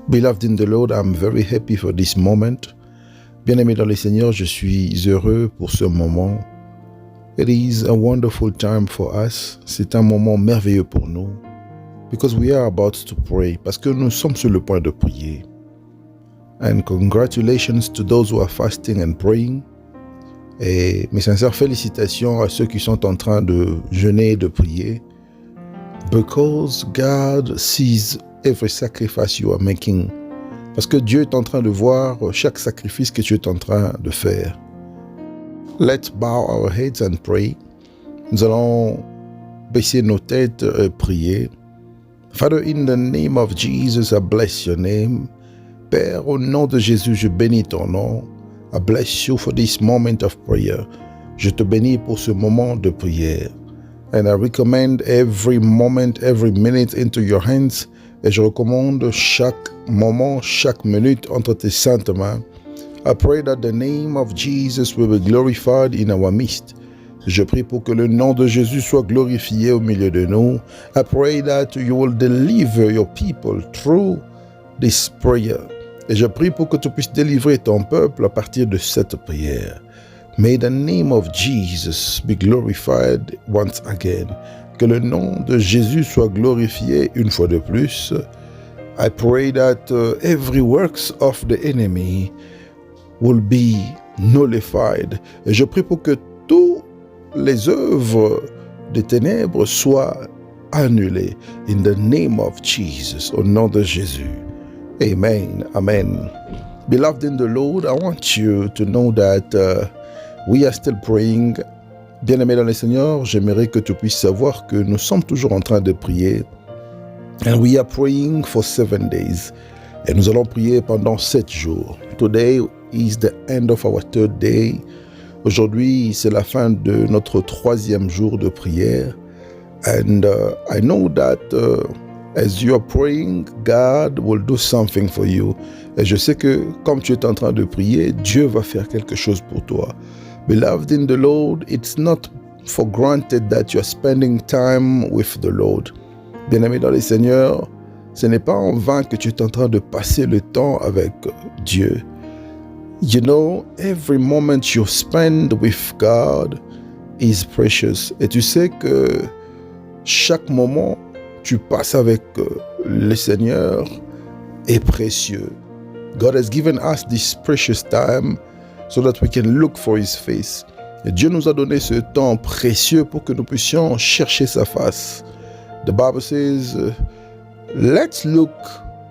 Beloved in the Lord, I'm very happy for this moment. Bien-aimé dans le Seigneur, je suis heureux pour ce moment. It is a wonderful time for us. C'est un moment merveilleux pour nous. Because we are about to pray. Parce que nous sommes sur le point de prier. And congratulations to those who are fasting and praying. Et mes sincères félicitations à ceux qui sont en train de jeûner et de prier. Because God sees every sacrifice you are making. Parce que Dieu est en train de voir chaque sacrifice que tu es en train de faire. Let's bow our heads and pray. Nous allons baisser nos têtes et prier. Father, in the name of Jesus, I bless your name. Père, au nom de Jésus, je bénis ton nom. I bless you for this moment of prayer. Je te bénis pour ce moment de prière. And I recommend every moment, every minute into your hands. Et je recommande chaque moment, chaque minute entre tes saintes mains. I pray that the name of Jesus will be glorified in our midst. Je prie pour que le nom de Jésus soit glorifié au milieu de nous. I pray that you will deliver your people through this prayer. Et je prie pour que tu puisses délivrer ton peuple à partir de cette prière. May the name of Jesus be glorified once again. Que le nom de Jésus soit glorifié une fois de plus. I pray that every works of the enemy will be nullified. Et je prie pour que toutes les œuvres des ténèbres soient annulées. In the name of Jesus, au nom de Jésus. Amen. Amen. Beloved in the Lord, I want you to know that we are still praying. Bien-aimé dans le Seigneur, j'aimerais que tu puisses savoir que nous sommes toujours en train de prier. And we are praying for 7 days. Et nous allons prier pendant 7 jours. Today is the end of our 3rd day. Aujourd'hui, c'est la fin de notre 3e jour de prière. And I know that as you are praying, God will do something for you. Et je sais que comme tu es en train de prier, Dieu va faire quelque chose pour toi. Beloved in the Lord, it's not for granted that you are spending time with the Lord. Bien-aimé dans le Seigneur, ce n'est pas en vain que tu es en train de passer le temps avec Dieu. You know, every moment you spend with God is precious. Et tu sais que chaque moment tu passes avec le Seigneur est précieux. God has given us this precious time so that we can look for His face. Et Dieu nous a donné ce temps précieux pour que nous puissions chercher sa face. The Bible says, let's look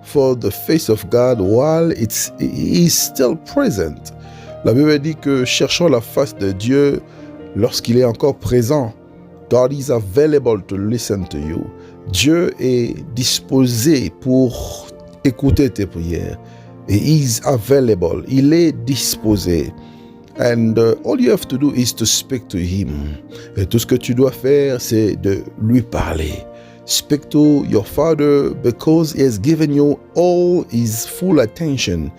for the face of God while He is still present. La Bible dit que cherchons la face de Dieu lorsqu'il est encore présent. God is available to listen to you. Dieu est disposé pour écouter tes prières. He is available. Il est disposé. And all you have to do is to speak to Him. Et tout ce que tu dois faire, c'est de lui parler. Speak to your Father because He has given you all His full attention.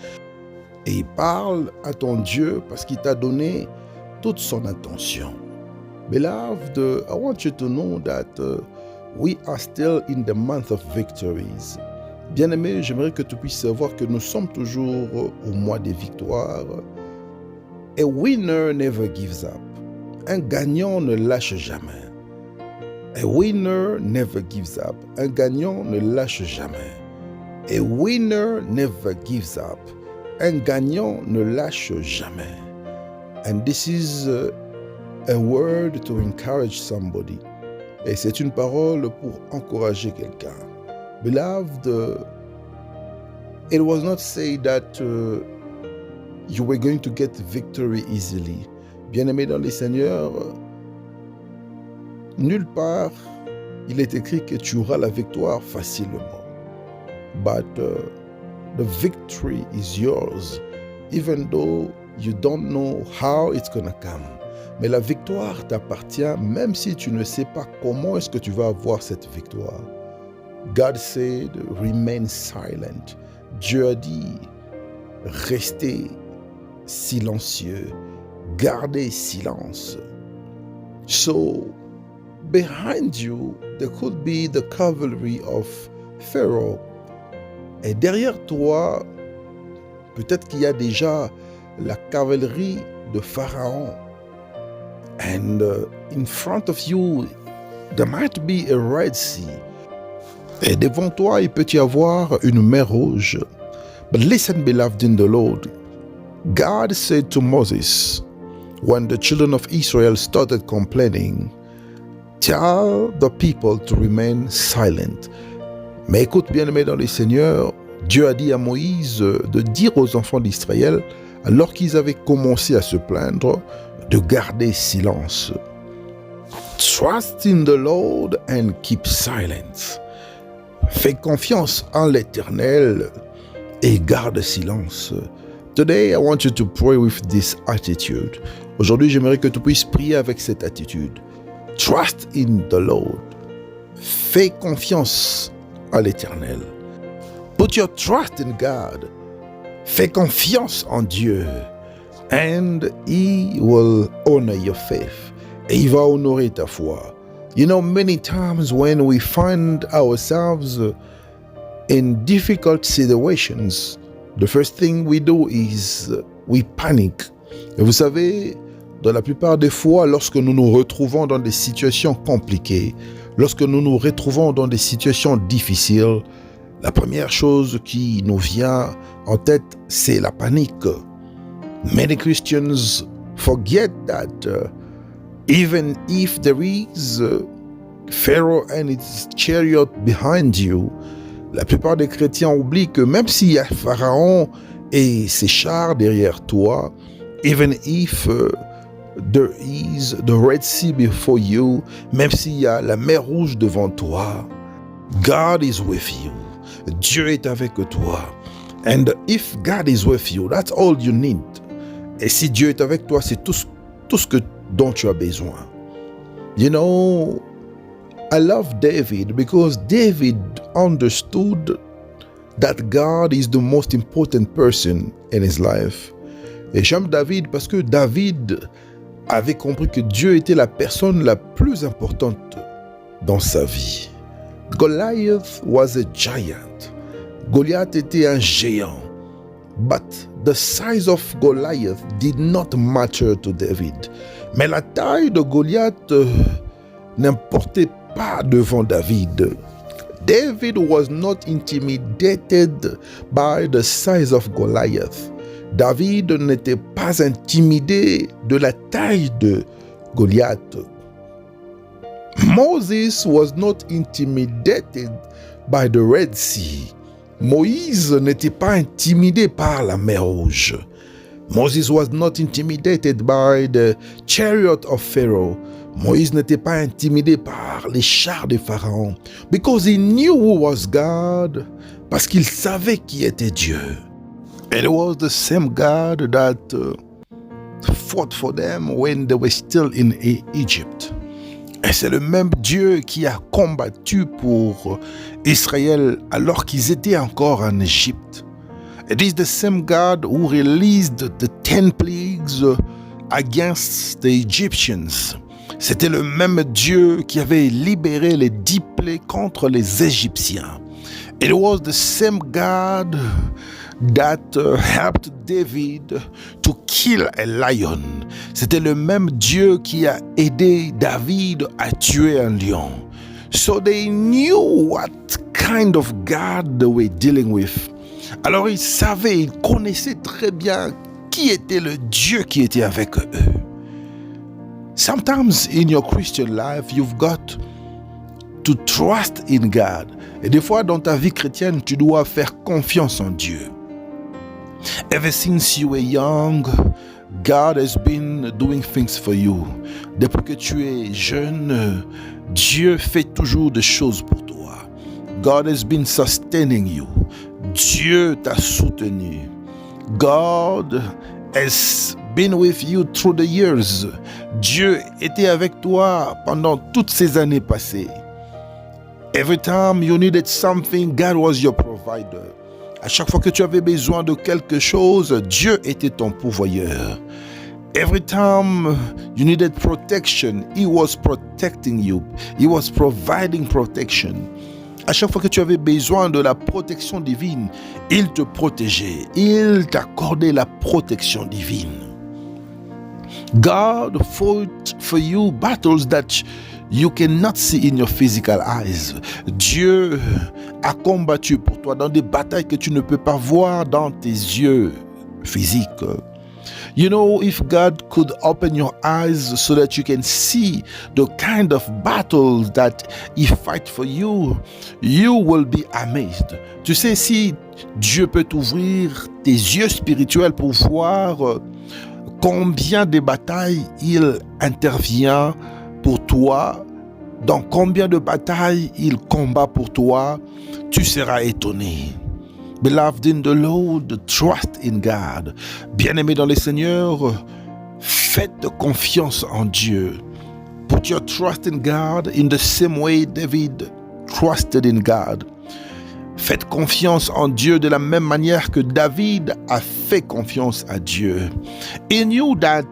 Et parle à ton Dieu parce qu'il t'a donné toute son attention. Beloved, I want you to know that we are still in the month of victories. Bien-aimé, j'aimerais que tu puisses savoir que nous sommes toujours au mois des victoires. A winner never gives up. Un gagnant ne lâche jamais. A winner never gives up. Un gagnant ne lâche jamais. A winner never gives up. Un gagnant ne lâche jamais. And this is a word to encourage somebody. Et c'est une parole pour encourager quelqu'un. Beloved, it was not said that you were going to get victory easily. Bien-aimé dans le Seigneur, nulle part il est écrit que tu auras la victoire facilement. But the victory is yours, even though you don't know how it's gonna come. Mais la victoire t'appartient, même si tu ne sais pas comment est-ce que tu vas avoir cette victoire. God said, remain silent. Dieu a dit, restez silencieux, gardez silence. So, behind you, there could be the cavalry of Pharaoh. Et derrière toi, peut-être qu'il y a déjà la cavalerie de Pharaon. And in front of you, there might be a Red Sea. Et devant toi, il peut y avoir une mer rouge. But listen, beloved in the Lord, God said to Moses, when the children of Israel started complaining, tell the people to remain silent. Mais écoute, bien-aimé dans le Seigneur, Dieu a dit à Moïse de dire aux enfants d'Israël, alors qu'ils avaient commencé à se plaindre, de garder silence. Trust in the Lord and keep silence. Fais confiance en l'Éternel et garde silence. Today, I want you to pray with this attitude. Aujourd'hui, j'aimerais que tu puisses prier avec cette attitude. Trust in the Lord. Fais confiance à l'Éternel. Put your trust in God. Fais confiance en Dieu. And He will honor your faith. Et il va honorer ta foi. You know, many times when we find ourselves in difficult situations, the first thing we do is we panic. Et vous savez, dans la plupart des fois, lorsque nous nous retrouvons dans des situations compliquées, lorsque nous nous retrouvons dans des situations difficiles, la première chose qui nous vient en tête, c'est la panique. Many Christians forget that even if there is Pharaoh and its chariot behind you, la plupart des chrétiens oublient que même s'il y a Pharaon et ses chars derrière toi, even if there is the Red Sea before you, même s'il y a la mer rouge devant toi, God is with you. Dieu est avec toi. And if God is with you, that's all you need. Et si Dieu est avec toi, c'est tout ce dont tu as besoin. You know, I love David because David understood that God is the most important person in his life. Et j'aime David parce que David avait compris que Dieu était la personne la plus importante dans sa vie. Goliath was a giant. Goliath était un géant. But the size of Goliath did not matter to David. Mais la taille de Goliath n'importait pas devant David. David was not intimidated by the size of Goliath. David n'était pas intimidé de la taille de Goliath. Moses was not intimidated by the Red Sea. Moïse n'était pas intimidé par la mer rouge. Moses was not intimidated by the chariot of Pharaoh. Moïse n'était pas intimidé par les chars de Pharaon. Because he knew who was God. Parce qu'il savait qui était Dieu. And it was the same God that fought for them when they were still in Egypt. Et c'est le même Dieu qui a combattu pour Israël alors qu'ils étaient encore en Égypte. It is the same God who released the 10 plagues against the Egyptians. C'était le même Dieu qui avait libéré les 10 plaies contre les Égyptiens. It was the same God that helped David to kill a lion. C'était le même Dieu qui a aidé David à tuer un lion. So they knew what kind of God they were dealing with. Alors ils savaient, ils connaissaient très bien qui était le Dieu qui était avec eux. Sometimes in your Christian life, you've got to trust in God. Et des fois, dans ta vie chrétienne, tu dois faire confiance en Dieu. Ever since you were young, God has been doing things for you. Depuis que tu es jeune, Dieu fait toujours des choses pour toi. God has been sustaining you. Dieu t'a soutenu. God has been with you through the years. Dieu était avec toi pendant toutes ces années passées. Every time you needed something, God was your provider. À chaque fois que tu avais besoin de quelque chose, Dieu était ton pourvoyeur. Every time you needed protection, He was protecting you. He was providing protection. À chaque fois que tu avais besoin de la protection divine, il te protégeait. Il t'accordait la protection divine. God fought for you battles that you cannot see in your physical eyes. Dieu a combattu pour toi dans des batailles que tu ne peux pas voir dans tes yeux physiques. You know, if God could open your eyes so that you can see the kind of battles that He fight for you, you will be amazed. Tu sais, si Dieu peut t'ouvrir tes yeux spirituels pour voir combien de batailles il intervient pour toi, dans combien de batailles il combat pour toi, tu seras étonné. Beloved in the Lord, trust in God. Bien-aimé dans le Seigneur, faites confiance en Dieu. Put your trust in God in the same way David trusted in God. Faites confiance en Dieu de la même manière que David a fait confiance à Dieu. He knew that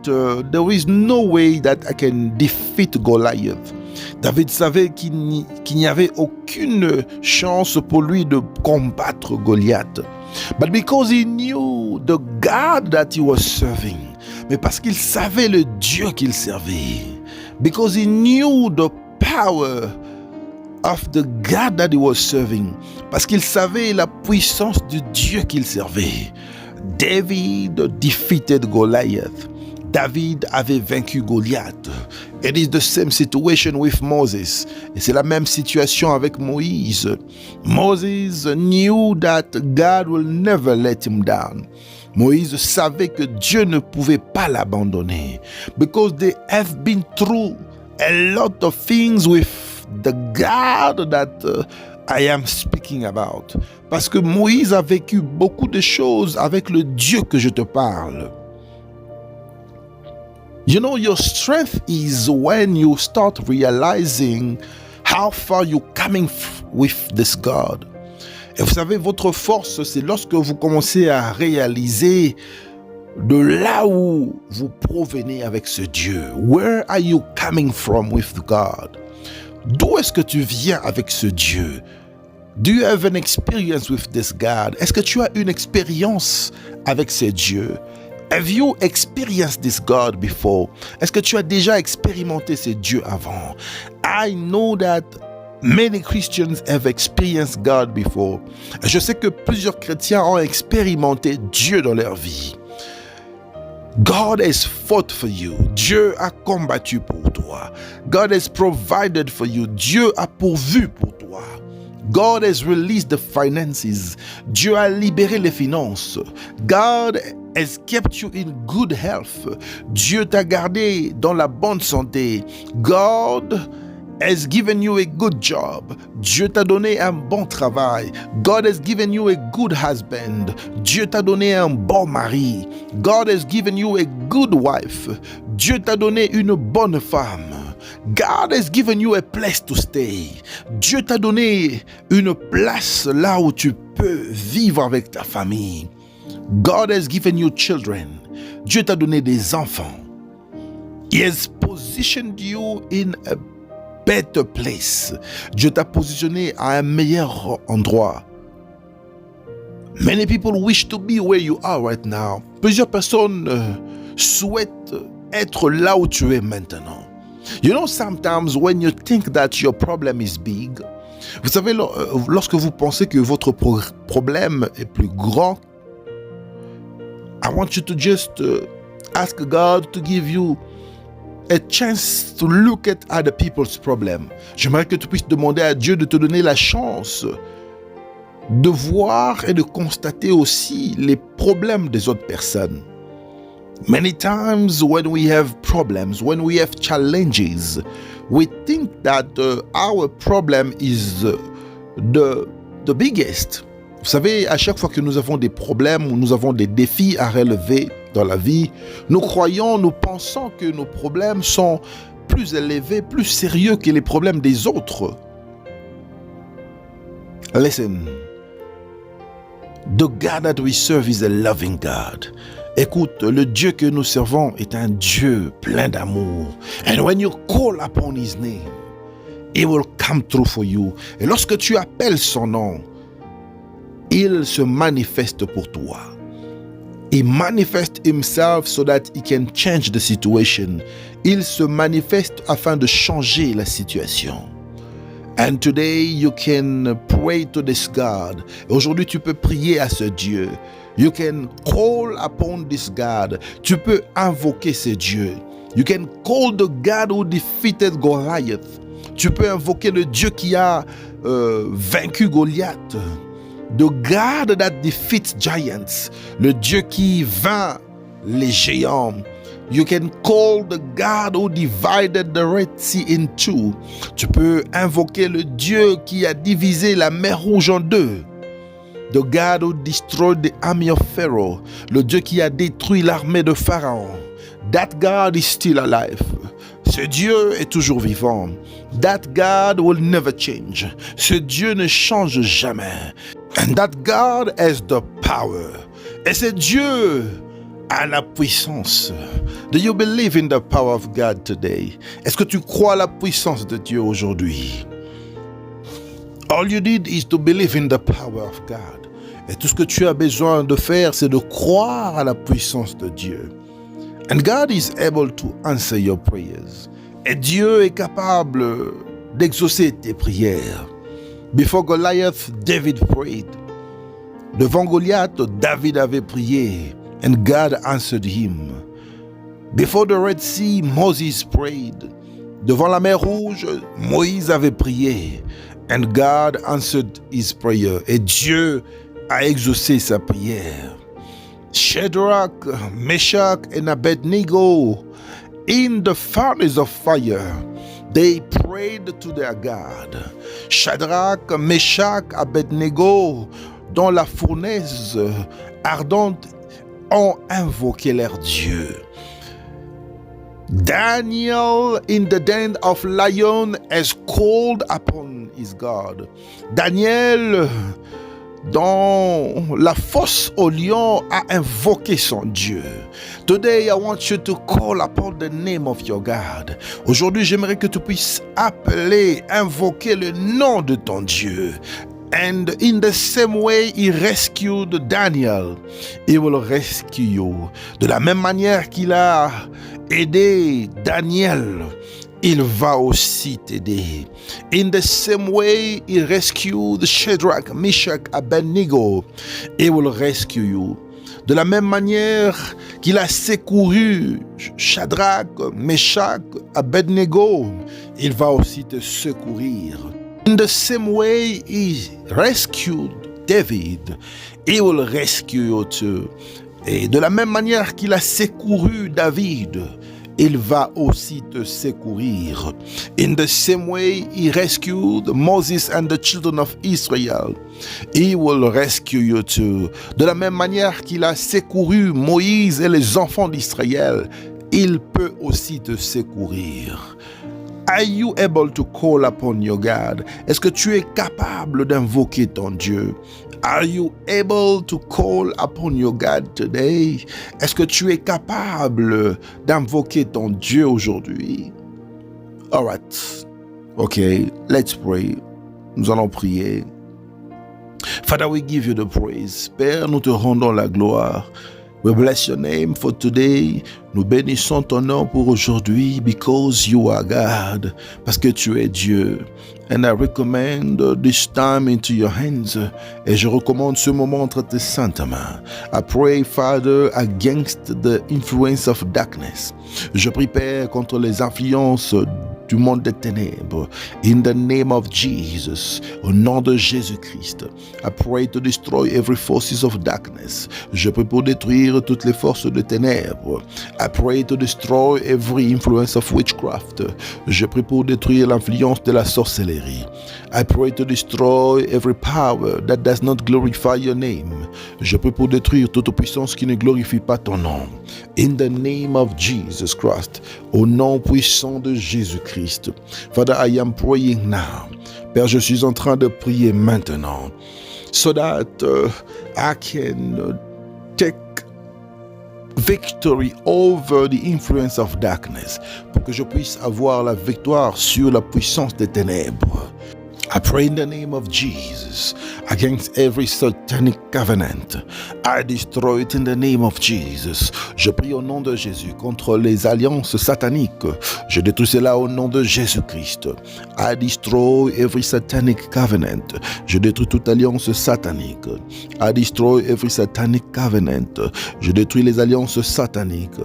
there is no way that I can defeat Goliath. David savait qu'il n'y avait aucune chance pour lui de combattre Goliath. But because he knew the God that he was serving, mais parce qu'il savait le Dieu qu'il servait, because he knew the power of the God that he was serving, parce qu'il savait la puissance du Dieu qu'il servait, David defeated Goliath. David avait vaincu Goliath. It is the same situation with Moses. Et c'est la même situation avec Moïse. Moses knew that God will never let him down. Moïse savait que Dieu ne pouvait pas l'abandonner. Because they have been through a lot of things with the God that I am speaking about. Parce que Moïse a vécu beaucoup de choses avec le Dieu que je te parle. You know, your strength is when you start realizing how far you're coming with this God. Et vous savez, votre force, c'est lorsque vous commencez à réaliser de là où vous provenez avec ce Dieu. Where are you coming from with God? D'où est-ce que tu viens avec ce Dieu? Do you have an experience with this God? Est-ce que tu as une expérience avec ce Dieu? Have you experienced this God before? Est-ce que tu as déjà expérimenté ce Dieu avant? I know that many Christians have experienced God before. Je sais que plusieurs chrétiens ont expérimenté Dieu dans leur vie. God has fought for you. Dieu a combattu pour toi. God has provided for you. Dieu a pourvu pour toi. God has released the finances. Dieu a libéré les finances. God has kept you in good health. Dieu t'a gardé dans la bonne santé. God has given you a good job. Dieu t'a donné un bon travail. God has given you a good husband. Dieu t'a donné un bon mari. God has given you a good wife. Dieu t'a donné une bonne femme. God has given you a place to stay. Dieu t'a donné une place là où tu peux vivre avec ta famille. God has given you children. Dieu t'a donné des enfants. He has positioned you in a better place. Dieu t'a positionné à un meilleur endroit. Many people wish to be where you are right now. Plusieurs personnes souhaitent être là où tu es maintenant. You know, sometimes when you think that your problem is big, vous savez, lorsque vous pensez que votre problème est plus grand, I want you to just ask God to give you a chance to look at other people's problem. J'aimerais que tu puisses demander à Dieu de te donner la chance de voir et de constater aussi les problèmes des autres personnes. Many times when we have problems, when we have challenges, we think that our problem is the biggest. Vous savez, à chaque fois que nous avons des problèmes ou nous avons des défis à relever dans la vie, nous pensons que nos problèmes sont plus élevés, plus sérieux que les problèmes des autres. Listen, the God that we serve is a loving God. Écoute, le Dieu que nous servons est un Dieu plein d'amour. And when you call upon His name, He will come through for you. Et lorsque tu appelles son nom, il se manifeste pour toi. He manifests himself so that he can change the situation. Il se manifeste afin de changer la situation. And today you can pray to this God. Et aujourd'hui tu peux prier à ce Dieu. You can call upon this God. Tu peux invoquer ce Dieu. You can call the God who defeated Goliath. Tu peux invoquer le Dieu qui a vaincu Goliath. The God that defeats giants. Le Dieu qui vainc les géants. You can call the God who divided the Red Sea in two. Tu peux invoquer le Dieu qui a divisé la mer Rouge en deux. The God who destroyed the army of Pharaoh. Le Dieu qui a détruit l'armée de Pharaon. That God is still alive. Ce Dieu est toujours vivant. That God will never change. Ce Dieu ne change jamais. And that God has the power. Et ce Dieu a la puissance. Do you believe in the power of God today? Est-ce que tu crois à la puissance de Dieu aujourd'hui? All you need is to believe in the power of God. Et tout ce que tu as besoin de faire, c'est de croire à la puissance de Dieu. And God is able to answer your prayers. Et Dieu est capable d'exaucer tes prières. Before Goliath, David prayed. Devant Goliath, David avait prié. And God answered him. Before the Red Sea, Moses prayed. Devant la mer Rouge, Moïse avait prié. And God answered his prayer. Et Dieu a exaucé sa prière. Shadrach, Meshach, and Abednego, in the furnace of fire, they prayed to their God. Shadrach, Meshach, Abednego, dans la fournaise ardente, ont invoqué leur Dieu. Daniel, in the den of lion, has called upon his God. Daniel, dans la fosse au lion, a invoqué son Dieu. Today, I want you to call upon the name of your God. Aujourd'hui, j'aimerais que tu puisses appeler, invoquer le nom de ton Dieu. And in the same way he rescued Daniel, he will rescue you. De la même manière qu'il a aidé Daniel, il va aussi t'aider. In the same way he rescued Shadrach, Meshach, Abednego, he will rescue you. De la même manière qu'il a secouru Shadrach, Meshach, Abednego, il va aussi te secourir. In the same way he rescued David, he will rescue you too. Et de la même manière qu'il a secouru David, il va aussi te secourir. In the same way he rescued Moses and the children of Israel, he will rescue you too. De la même manière qu'il a secouru Moïse et les enfants d'Israël, il peut aussi te secourir. Are you able to call upon your God? Est-ce que tu es capable d'invoquer ton Dieu? Are you able to call upon your God today? Est-ce que tu es capable d'invoquer ton Dieu aujourd'hui? All right. Okay, let's pray. Nous allons prier. Father, we give you the praise. Père, nous te rendons la gloire. We bless your name for today. Nous bénissons ton nom pour aujourd'hui because you are God. Parce que tu es Dieu. And I recommend this time into your hands. Et je recommande ce moment entre tes saintes mains. I pray, Father, against the influence of darkness. Je prie, Père, contre les influences du monde des ténèbres. In the name of Jesus, au nom de Jésus-Christ, I pray to destroy every forces of darkness. Je prie pour détruire toutes les forces de ténèbres. I pray to destroy every influence of witchcraft. Je prie pour détruire l'influence de la sorcellerie. I pray to destroy every power that does not glorify your name. Je prie pour détruire toute puissance qui ne glorifie pas ton nom. In the name of Jesus Christ, au nom puissant de Jésus-Christ. Father, I am praying now. Père, je suis en train de prier maintenant. So that I can take victory over the influence of darkness, pour que je puisse avoir la victoire sur la puissance des ténèbres. I pray in the name of Jesus against every satanic covenant. I destroy it in the name of Jesus. Je prie au nom de Jésus contre les alliances sataniques. Je détruis cela au nom de Jésus-Christ. I destroy every satanic covenant. Je détruis toute alliance satanique. I destroy every satanic covenant. Je détruis les alliances sataniques.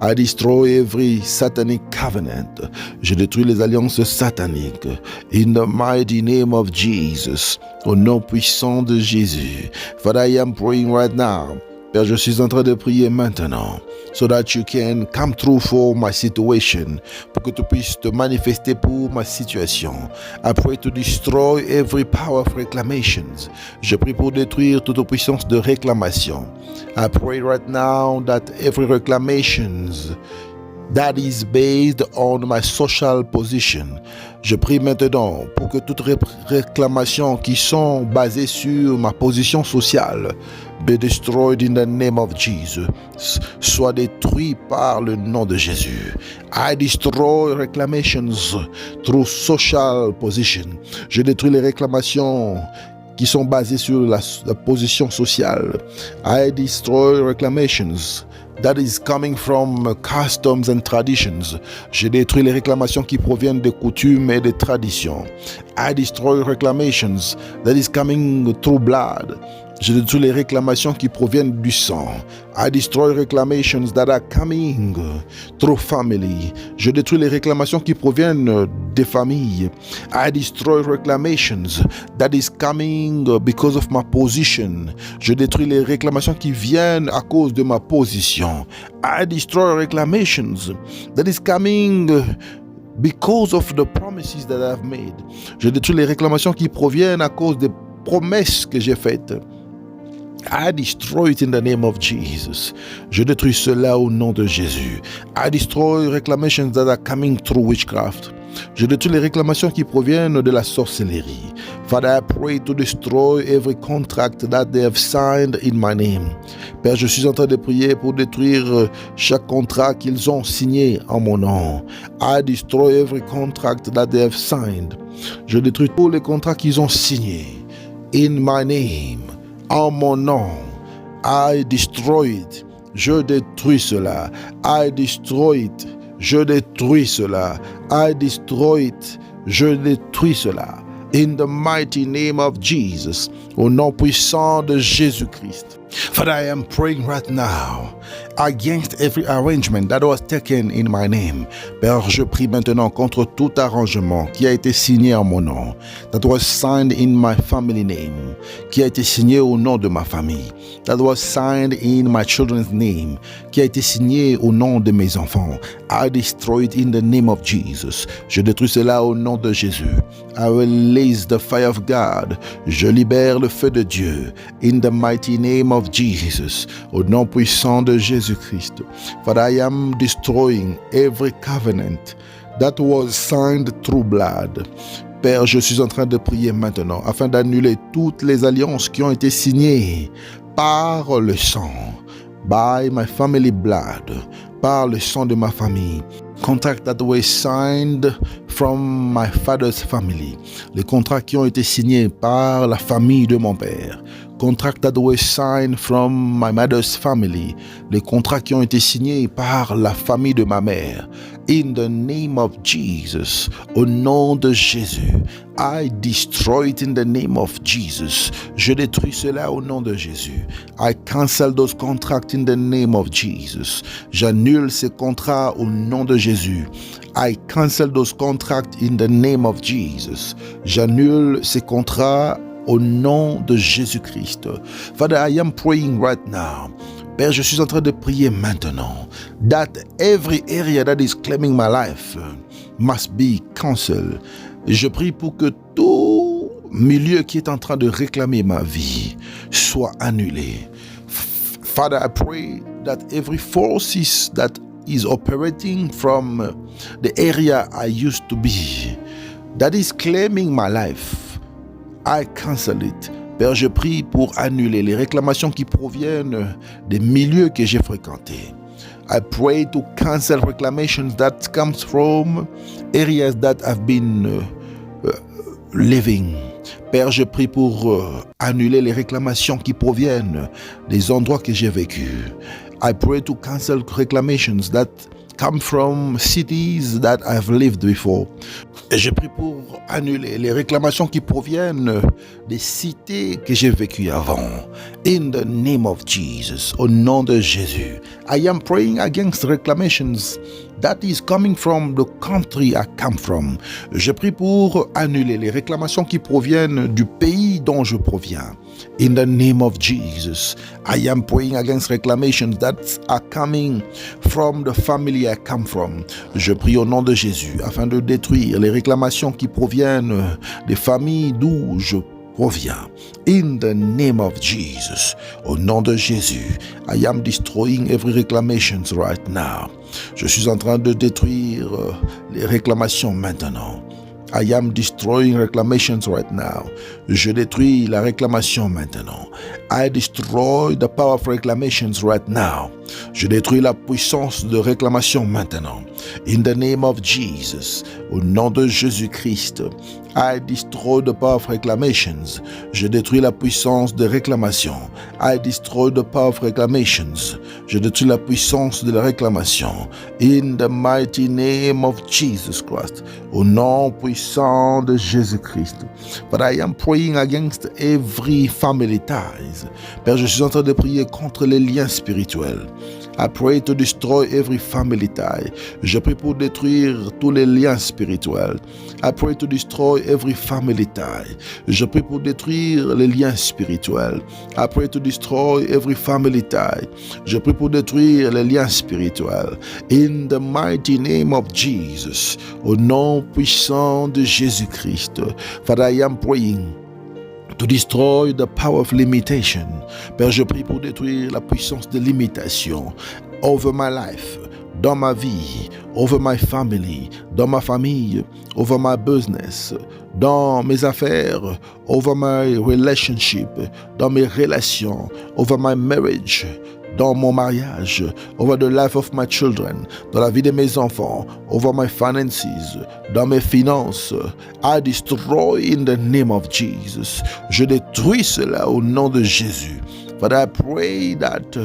I destroy every satanic covenant. Je détruis les alliances sataniques. In the mighty name of Jesus, au nom puissant de Jésus. Father, I am praying right now. Père, je suis en train de prier maintenant, so that you can come through for my situation, pour que tu puisses te manifester pour ma situation. I pray to destroy every power of reclamations. Je prie pour détruire toute puissance de réclamation. I pray right now that every reclamations that is based on my social position. Je prie maintenant pour que toutes réclamations qui sont basées sur ma position sociale be destroyed in the name of Jesus, soit détruit par le nom de Jésus. I destroy reclamations through social position. Je détruis les réclamations qui sont basées sur la position sociale. I destroy reclamations that is coming from customs and traditions. Je détruis les réclamations qui proviennent des coutumes et des traditions. I destroy reclamations that is coming through blood. Je détruis les réclamations qui proviennent du sang. I destroy reclamations that are coming through family. Je détruis les réclamations qui proviennent des familles. I destroy reclamations that is coming because of my position. Je détruis les réclamations qui viennent à cause de ma position. I destroy reclamations that is coming because of the promises that I've made. Je détruis les réclamations qui proviennent à cause des promesses que j'ai faites. I destroy it in the name of Jesus. Je détruis cela au nom de Jésus. I destroy reclamations that are coming through witchcraft. Je détruis les réclamations qui proviennent de la sorcellerie. Father, I pray to destroy every contract that they have signed in my name. Père, je suis en train de prier pour détruire chaque contrat qu'ils ont signé en mon nom. I destroy every contract that they have signed. Je détruis tous les contrats qu'ils ont signés in my name. En mon nom, I destroy it. Je détruis cela. I destroy it. Je détruis cela. I destroy it. Je détruis cela. In the mighty name of Jesus. Au nom puissant de Jésus-Christ. Father, I am praying right now against every arrangement that was taken in my name. Père, je prie maintenant contre tout arrangement qui a été signé en mon nom, that was signed in my family name, qui a été signé au nom de ma famille, that was signed in my children's name, qui a été signé au nom de mes enfants. I destroy it in the name of Jesus. Je détruis cela au nom de Jésus. I release the fire of God. Je libère le feu de Dieu. In the mighty name of Jesus. Au nom puissant de Jésus-Christ. Father, I am destroying every covenant that was signed through blood. Père, je suis en train de prier maintenant afin d'annuler toutes les alliances qui ont été signées par le sang, by my family blood, par le sang de ma famille. Contracts that were signed from my father's family. Les contrats qui ont été signés par la famille de mon père. Contracts that were signed from my mother's family. Les contrats qui ont été signés par la famille de ma mère. In the name of Jesus. Au nom de Jésus. I destroy it in the name of Jesus. Je détruis cela au nom de Jésus. I cancel those contracts in the name of Jesus. J'annule ces contrats au nom de Jésus. I cancel those contracts in the name of Jesus. J'annule ces contrats au nom de Jésus-Christ. Father, I am praying right now. Père, je suis en train de prier maintenant that every area that is claiming my life must be cancelled. Je prie pour que tout milieu qui est en train de réclamer ma vie soit annulé. Father, I pray that every forces that is operating from the area I used to be, that is claiming my life, I cancel it. Père, je prie pour annuler les réclamations qui proviennent des milieux que j'ai fréquentés. I pray to cancel reclamations that comes from areas that I've been living. Père, je prie pour annuler les réclamations qui proviennent des endroits que j'ai vécus. I pray to cancel reclamations that come from cities that I've lived before. Et je prie pour annuler les réclamations qui proviennent des cités que j'ai vécues avant. In the name of Jesus, au nom de Jésus, I am praying against reclamations that is coming from the country I come from. Je prie pour annuler les réclamations qui proviennent du pays dont je proviens. In the name of Jesus, I am praying against reclamations that are coming from the family I come from. Je prie au nom de Jésus afin de détruire les réclamations qui proviennent des familles d'où je proviens. In the name of Jesus, au nom de Jésus, I am destroying every reclamations right now. Je suis en train de détruire les réclamations maintenant. I am destroying reclamations right now. Je détruis la réclamation maintenant. I destroy the power of reclamations right now. Je détruis la puissance de réclamation maintenant. In the name of Jesus, au nom de Jésus-Christ, I destroy the power of reclamations. Je détruis la puissance de réclamation. I destroy the power of reclamations. Je détruis la puissance de la réclamation. In the mighty name of Jesus Christ, au nom puissant de Jésus-Christ. But I am praying against every family ties. Père, je suis en train de prier contre les liens spirituels. I pray to destroy every family tie. Je prie pour détruire tous les liens spirituels. I pray to destroy every family tie. Je prie pour détruire les liens spirituels. I pray to destroy every family tie. Je prie pour détruire les liens spirituels. In the mighty name of Jesus, au nom puissant de Jésus-Christ. Father, I am praying to destroy the power of limitation. Père, je prie pour détruire la puissance de limitation over my life, dans ma vie, over my family, dans ma famille, over my business, dans mes affaires, over my relationship, dans mes relations, over my marriage, dans mon mariage, over the life of my children, dans la vie de mes enfants, over my finances, dans mes finances. I destroy in the name of Jesus. Je détruis cela au nom de Jésus. But I pray that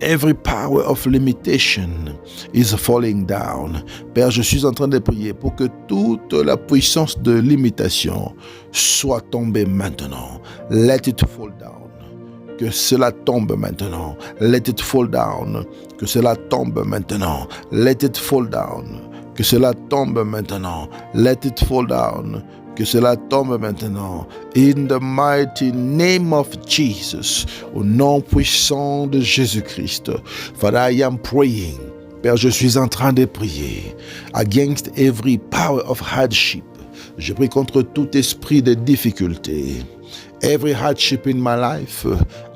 every power of limitation is falling down. Père, je suis en train de prier pour que toute la puissance de limitation soit tombée maintenant. Let it fall down. Que cela tombe maintenant. Let it fall down. Que cela tombe maintenant. Let it fall down. Que cela tombe maintenant. Let it fall down. Que cela tombe maintenant. In the mighty name of Jesus. Au nom puissant de Jésus-Christ. Father, I am praying. Père, je suis en train de prier. Against every power of hardship. Je prie contre tout esprit de difficulté. Every hardship in my life,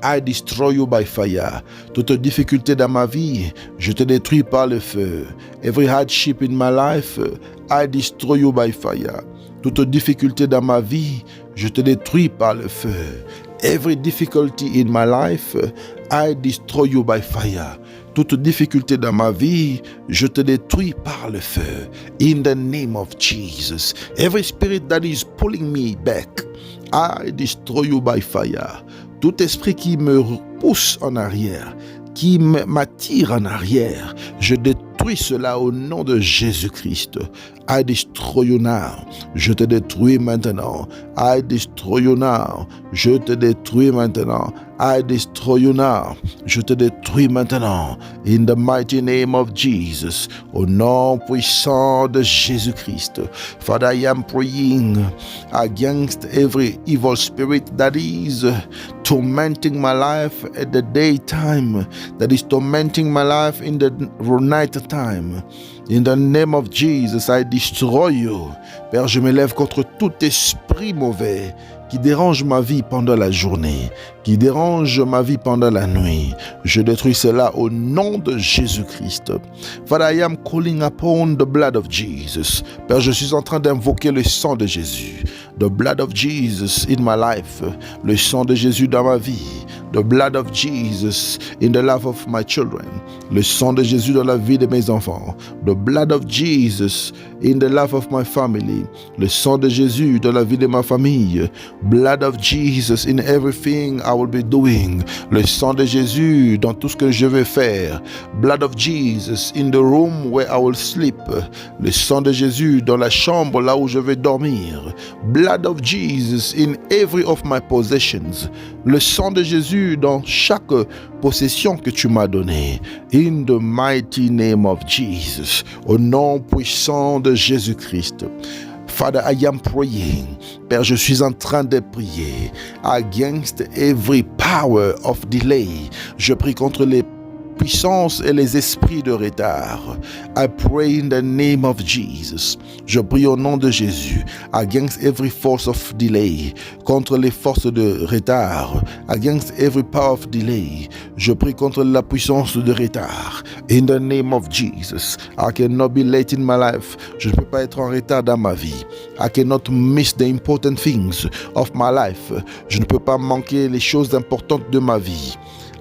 I destroy you by fire. Toute difficulté dans ma vie, je te détruis par le feu. Every hardship in my life, I destroy you by fire. Toute difficulté dans ma vie, je te détruis par le feu. Every difficulty in my life, I destroy you by fire. Toute difficulté dans ma vie, je te détruis par le feu. In the name of Jesus. Every spirit that is pulling me back, I destroy you by fire. Tout esprit qui me pousse en arrière, qui m'attire en arrière, je détruis cela au nom de Jésus-Christ. I destroy you now. Je te détruis maintenant. I destroy you now. Je te détruis maintenant. I destroy you now. Je te détruis maintenant. In the mighty name of Jesus. Au nom puissant de Jésus-Christ. Father, I am praying against every evil spirit that is tormenting my life at the daytime, that is tormenting my life in the night time. In the name of Jesus, I destroy you. Père, je m'élève contre tout esprit mauvais qui dérange ma vie pendant la journée, qui dérange ma vie pendant la nuit. Je détruis cela au nom de Jésus-Christ. Father, I am calling upon the blood of Jesus. Père, je suis en train d'invoquer le sang de Jésus. The blood of Jesus in my life. Le sang de Jésus dans ma vie. The blood of Jesus in the life of my children. Le sang de Jésus dans la vie de mes enfants. The blood of Jesus in the life of my family. Le sang de Jésus dans la vie de ma famille. Blood of Jesus in everything I will be doing. Le sang de Jésus dans tout ce que je vais faire. Blood of Jesus in the room where I will sleep. Le sang de Jésus dans la chambre là où je vais dormir. Blood of Jesus in every of my possessions. Le sang de Jésus dans chaque possession que tu m'as donnée. In the mighty name of Jesus. Au nom puissant de Jésus-Christ. Father, I am praying. Père, je suis en train de prier against every power of delay. Je prie contre les puissances et les esprits de retard. I pray in the name of Jesus. Je prie au nom de Jésus against every force of delay, contre les forces de retard, against every power of delay. Je prie contre la puissance de retard. In the name of Jesus. I cannot be late in my life. Je ne peux pas être en retard dans ma vie. I cannot miss the important things of my life. Je ne peux pas manquer les choses importantes de ma vie.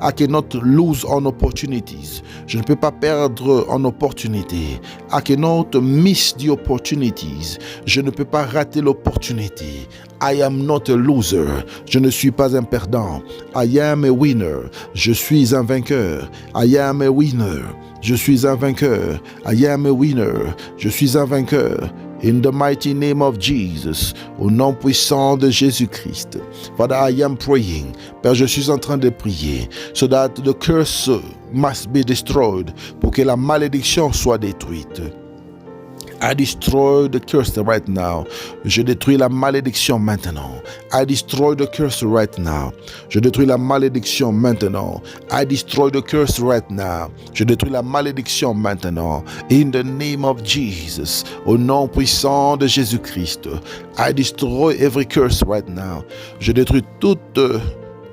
I cannot lose on opportunities. Je ne peux pas perdre en opportunité. I cannot miss the opportunities. Je ne peux pas rater l'opportunité. I am not a loser. Je ne suis pas un perdant. I am a winner. Je suis un vainqueur. I am a winner. Je suis un vainqueur. I am a winner. Je suis un vainqueur. In the mighty name of Jesus, au nom puissant de Jésus-Christ. Father, I am praying. Père, je suis en train de prier, so that the curse must be destroyed, pour que la malédiction soit détruite. I destroy the curse right now. Je détruis la malédiction maintenant. I destroy the curse right now. Je détruis la malédiction maintenant. I destroy the curse right now. Je détruis la malédiction maintenant. In the name of Jesus. Au nom puissant de Jésus-Christ. I destroy every curse right now. Je détruis toute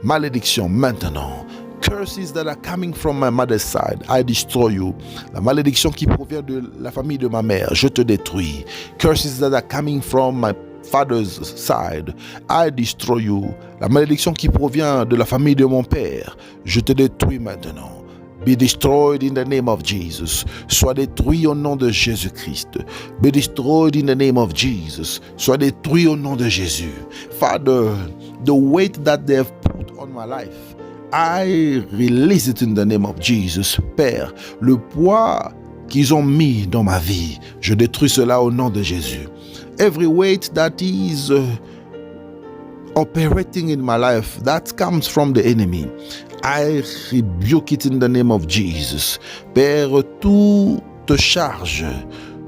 malédiction maintenant. Curses that are coming from my mother's side, I destroy you. La malédiction qui provient de la famille de ma mère, je te détruis. Curses that are coming from my father's side, I destroy you. La malédiction qui provient de la famille de mon père, je te détruis maintenant. Be destroyed in the name of Jesus. Sois détruit au nom de Jésus-Christ. Be destroyed in the name of Jesus. Sois détruit au nom de Jésus. Father, the weight that they have put on my life, I release it in the name of Jesus. Père, le poids qu'ils ont mis dans ma vie, je détruis cela au nom de Jésus. Every weight that is operating in my life, that comes from the enemy, I rebuke it in the name of Jesus. Père, toute charge,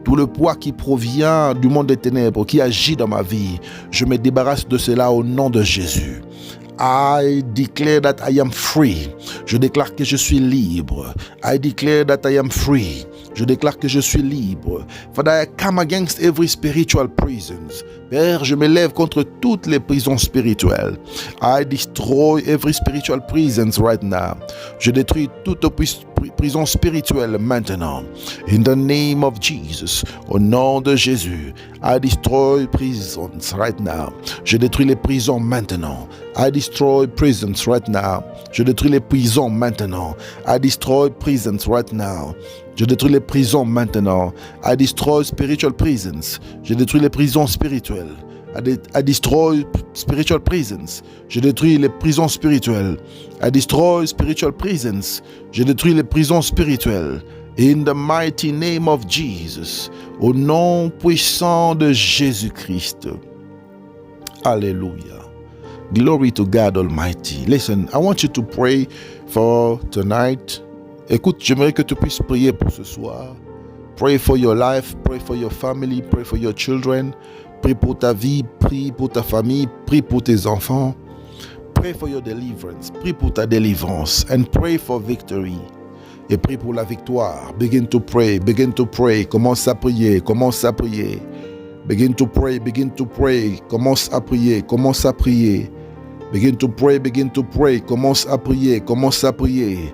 tout le poids qui provient du monde des ténèbres, qui agit dans ma vie, je me débarrasse de cela au nom de Jésus. I declare that I am free. Je déclare que je suis libre. I declare that I am free. Je déclare que je suis libre. Father, I come against every spiritual prisons. Père, je me lève contre toutes les prisons spirituelles. I destroy every spiritual prisons right now. Je détruis toute prison spirituelle maintenant. In the name of Jesus. Au nom de Jésus. I destroy prisons right now. Je détruis les prisons maintenant. I destroy prisons right now. Je détruis les prisons maintenant. I destroy prisons right now. Je détruis les prisons maintenant. I destroy spiritual prisons. Je détruis les prisons spirituelles. I destroy spiritual prisons. Je détruis les prisons spirituelles. I destroy spiritual prisons. Je détruis les prisons spirituelles. In the mighty name of Jesus. Au nom puissant de Jésus-Christ. Alléluia. Glory to God Almighty. Listen, I want you to pray for tonight. Écoute, j'aimerais que tu puisses prier pour ce soir. Pray for your life, pray for your family, pray for your children. Prie pour ta vie, prie pour ta famille, prie pour tes enfants. Pray for your deliverance, prie pour ta délivrance. And pray for victory. Et prie pour la victoire. Begin to pray, begin to pray. Commence à prier, commence à prier. Begin to pray, begin to pray. Commence à prier, commence à prier. Begin to pray, begin to pray. Commence à prier, commence à prier.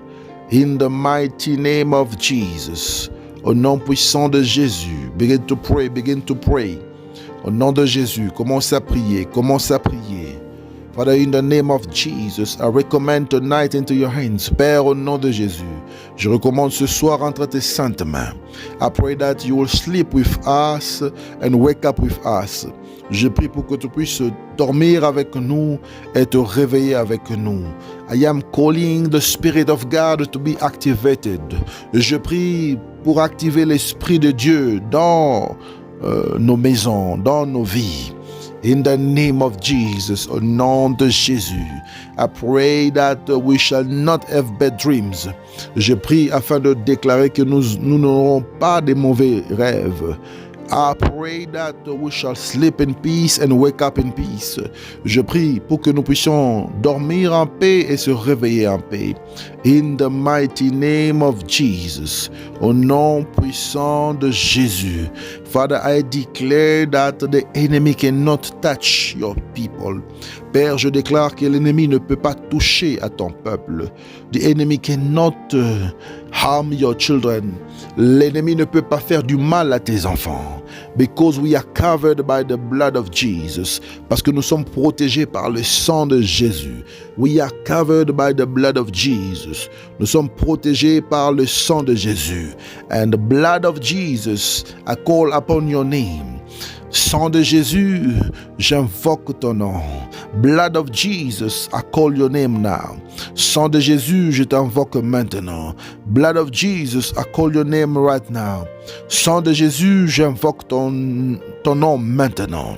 In the mighty name of Jesus. Au nom puissant de Jésus. Begin to pray, begin to pray. Au nom de Jésus, commence à prier, commence à prier. Father, in the name of Jesus, I recommend tonight into your hands. Père, au nom de Jésus, je recommande ce soir entre tes saintes mains. I pray that you will sleep with us and wake up with us. Je prie pour que tu puisses dormir avec nous et te réveiller avec nous. I am calling the Spirit of God to be activated. Je prie pour activer l'Esprit de Dieu dans nos maisons, dans nos vies. In the name of Jesus, au nom de Jésus, I pray that we shall not have bad dreams. Je prie afin de déclarer que nous n'aurons pas de mauvais rêves. I pray that we shall sleep in peace and wake up in peace. Je prie pour que nous puissions dormir en paix et se réveiller en paix. In the mighty name of Jesus, au nom puissant de Jésus. Father, I declare that the enemy cannot touch your people. Père, je déclare que l'ennemi ne peut pas toucher à ton peuple. The enemy cannot harm your children. L'ennemi ne peut pas faire du mal à tes enfants. Because we are covered by the blood of Jesus. Parce que nous sommes protégés par le sang de Jésus. We are covered by the blood of Jesus. Nous sommes protégés par le sang de Jésus. And the blood of Jesus, I call upon your name. Sang de Jésus, j'invoque ton nom. Blood of Jesus, I call your name now. Sang de Jésus, je t'invoque maintenant. Blood of Jesus, I call your name right now. Sang de Jésus, j'invoque ton nom maintenant.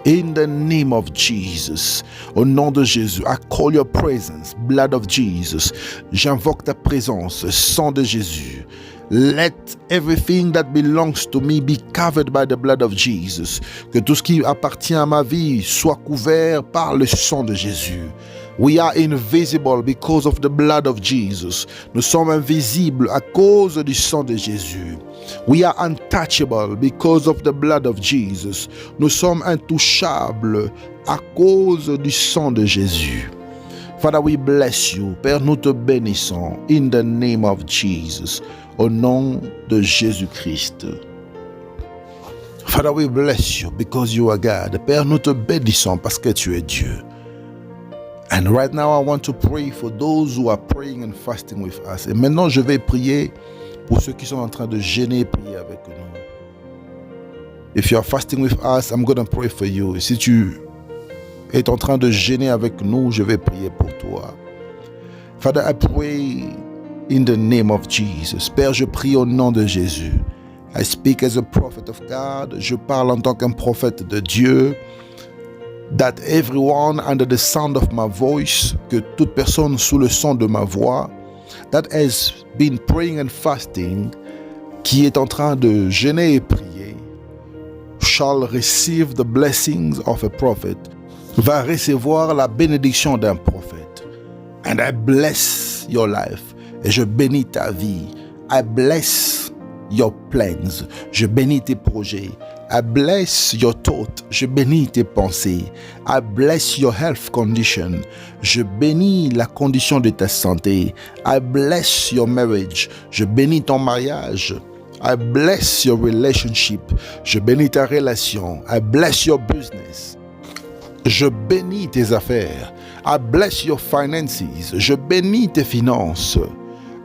In the name of Jesus, au nom de Jésus, I call your presence, blood of Jesus. J'invoque ta présence, sang de Jésus. Let everything that belongs to me be covered by the blood of Jesus. Que tout ce qui appartient à ma vie soit couvert par le sang de Jésus. We are invisible because of the blood of Jesus. Nous sommes invisibles à cause du sang de Jésus. We are untouchable because of the blood of Jesus. Nous sommes intouchables à cause du sang de Jésus. Father, we bless you. Père, nous te bénissons. In the name of Jesus. Au nom de Jésus-Christ. Father, we bless you because you are God. Père, nous te bénissons parce que tu es Dieu. And right now, I want to pray for those who are praying and fasting with us. Et maintenant, je vais prier pour ceux qui sont en train de jeûner et prier avec nous. If you are fasting with us, I'm going to pray for you. Et si tu es en train de jeûner avec nous, je vais prier pour toi. Father, I pray in the name of Jesus. Père, je prie au nom de Jésus. I speak as a prophet of God. Je parle en tant qu'un prophète de Dieu. That everyone under the sound of my voice, que toute personne sous le son de ma voix, that has been praying and fasting, qui est en train de jeûner et prier, shall receive the blessings of a prophet, va recevoir la bénédiction d'un prophète. And I bless your life. Et je bénis ta vie. I bless your plans. Je bénis tes projets. I bless your thought. Je bénis tes pensées. I bless your health condition. Je bénis la condition de ta santé. I bless your marriage. Je bénis ton mariage. I bless your relationship. Je bénis ta relation. I bless your business. Je bénis tes affaires. I bless your finances. Je bénis tes finances.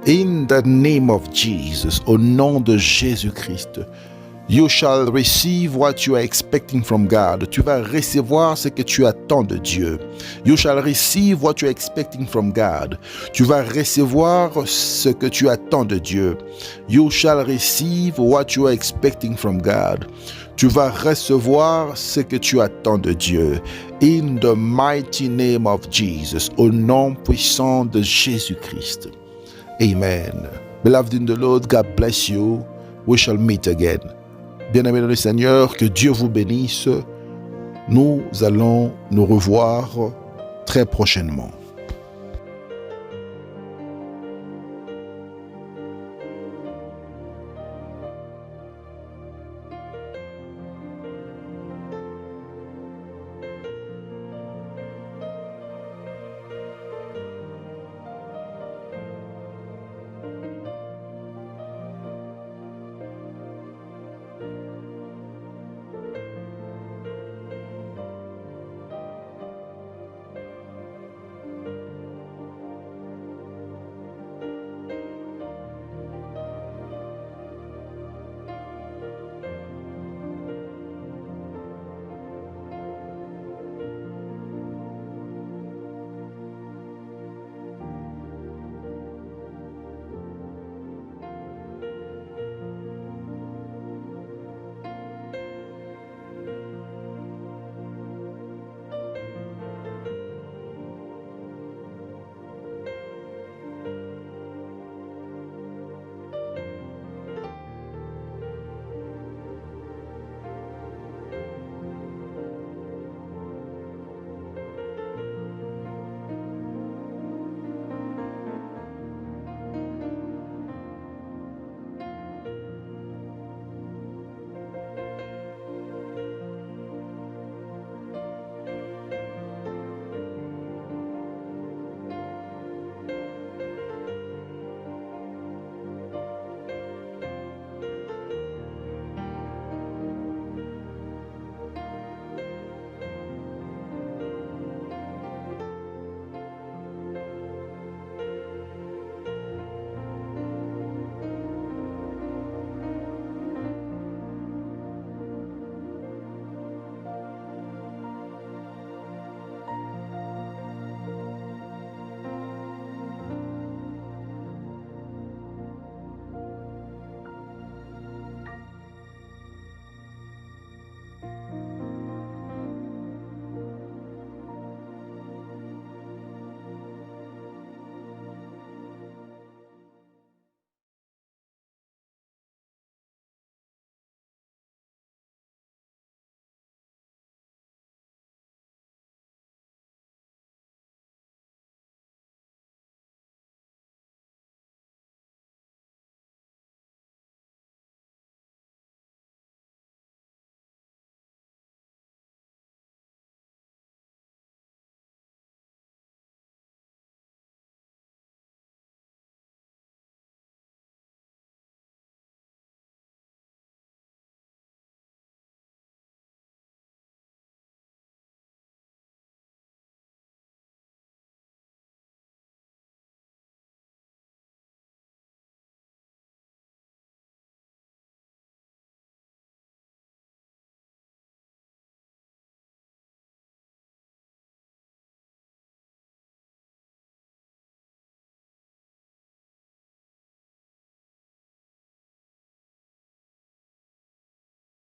In the name of Jesus, au nom de Jésus-Christ, you shall receive what you are expecting from God. Tu vas recevoir ce que tu attends de Dieu. You shall receive what you are expecting from God. Tu vas recevoir ce que tu attends de Dieu. You shall receive what you are expecting from God. Tu vas recevoir ce que tu attends de Dieu. In the mighty name of Jesus, au nom puissant de Jésus-Christ. Amen. Beloved in the Lord, God bless you. We shall meet again. Bien-aimés dans le Seigneur, que Dieu vous bénisse. Nous allons nous revoir très prochainement.